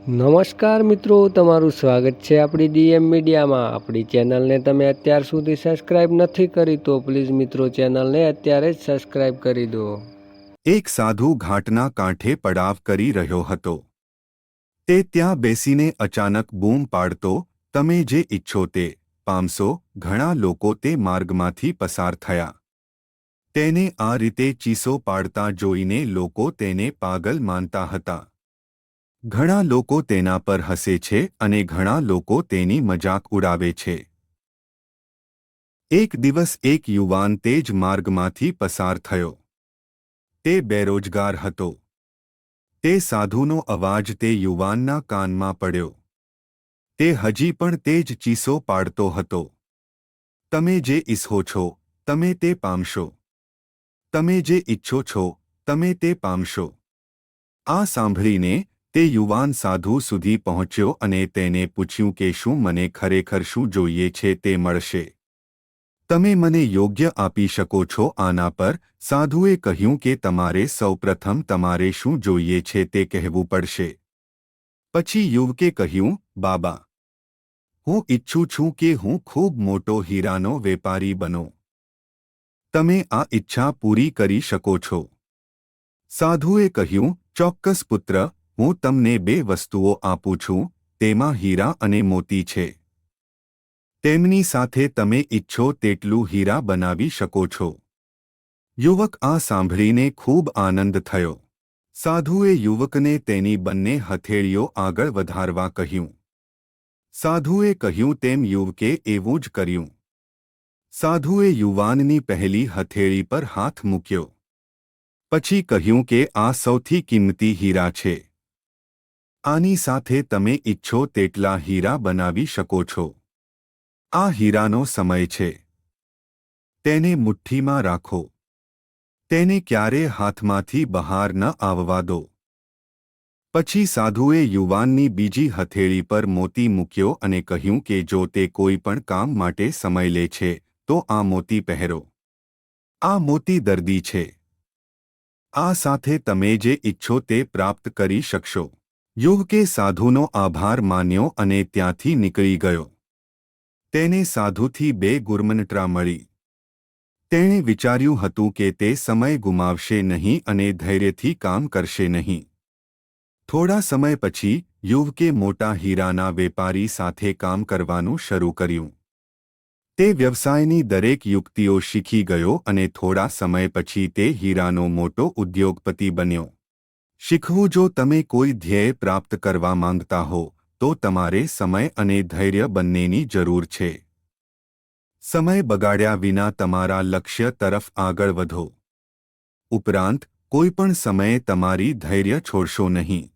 નમસ્કાર મિત્રો, તમારું સ્વાગત છે આપણી ડીએમ મીડિયામાં। આપણી ચેનલને તમે અત્યાર સુધી સબસ્ક્રાઇબ નથી કરી તો પ્લીઝ મિત્રો ચેનલને અત્યારે જ સબસ્ક્રાઇબ કરી દો। એક સાધુ ઘાટના કાંઠે પડાવ કરી રહ્યો હતો। તે ત્યાં બેસીને અચાનક બૂમ પાડતો, "તમે જે ઈચ્છો તે પામશો." ઘણા લોકો તે માર્ગમાંથી પસાર થયા। તેને આ રીતે ચીસો પાડતા જોઈને લોકો તેને પાગલ માનતા હતા। ઘણા લોકો તેના પર હસે છે અને ઘણા લોકો તેની મજાક ઉડાવે છે। એક દિવસ એક યુવાન તે જ માર્ગમાંથી પસાર થયો। તે બેરોજગાર હતો। તે સાધુનો અવાજ તે યુવાનના કાનમાં પડ્યો। તે હજી પણ તે જ ચીસો પાડતો હતો, "તમે જે ઈચ્છો છો તમે તે પામશો. તમે જે ઈચ્છો છો તમે તે પામશો." આ સાંભળીને તે યુવાન સાધુ સુધી પહોંચ્યો અને તેને પૂછ્યું કે શું મને ખરેખર શું જોઈએ છે તે મળશે? તમે મને યોગ્ય આપી શકો છો આના પર? સાધુએ કહ્યું કે તમારે સૌપ્રથમ તમારે શું જોઈએ છે તે કહેવું પડશે। પછી યુવકે કહ્યું, "બાબા, હું ઈચ્છું છું કે હું ખૂબ મોટો હીરાનો વેપારી બનું। તમે આ ઈચ્છા પૂરી કરી શકો છો?" સાધુએ કહ્યું, "ચોક્કસ પુત્ર, હું તમને બે વસ્તુઓ આપું છું, તેમાં હીરા અને મોતી છે। તેમની સાથે તમે ઈચ્છો તેટલું હીરા બનાવી શકો છો." યુવક આ સાંભળીને ખૂબ આનંદ થયો। સાધુએ યુવકને તેની બંને હથેળીઓ આગળ વધારવા કહ્યું। સાધુએ કહ્યું તેમ યુવકે એવું જ કર્યું। સાધુએ યુવાનની પહેલી હથેળી પર હાથ મૂક્યો। પછી કહ્યું કે આ સૌથી કિંમતી હીરા છે। આની સાથે તમે ઈચ્છો તેટલા હીરા બનાવી શકો છો। આ હીરાનો સમય છે। તેને મુઠ્ઠીમાં રાખો। તેને ક્યારે હાથમાંથી બહાર ન આવવા દો। પછી સાધુએ યુવાનની બીજી હથેળી પર મોતી મૂક્યો અને કહ્યું કે જો તે કોઈ પણ કામ માટે સમય લે છે તો આ મોતી પહેરો। આ મોતી દર્દી છે। આ સાથે તમે જે ઈચ્છો તે પ્રાપ્ત કરી શકશો। યુવકે સાધુનો આભાર માન્યો અને ત્યાંથી નીકળી ગયો। તેને સાધુથી બે ગુરમંત્રા મળી। તેણે વિચાર્યું હતું કે તે સમય ગુમાવશે નહીં અને ધૈર્યથી કામ કરશે નહીં। થોડા સમય પછી યુવકે મોટા હીરાના વેપારી સાથે કામ કરવાનું શરૂ કર્યું। તે વ્યવસાયની દરેક યુક્તિઓ શીખી ગયો અને થોડા સમય પછી તે હીરાનો મોટો ઉદ્યોગપતિ બન્યો। શીખવું: જો તમે કોઈ ધ્યેય પ્રાપ્ત કરવા માંગતા હો તો તમારે સમય અને ધૈર્ય બંનેની જરૂર છે। સમય બગાડ્યા વિના તમારા લક્ષ્ય તરફ આગળ વધો। ઉપરાંત કોઈ પણ સમયે તમારી ધૈર્ય છોડશો નહીં।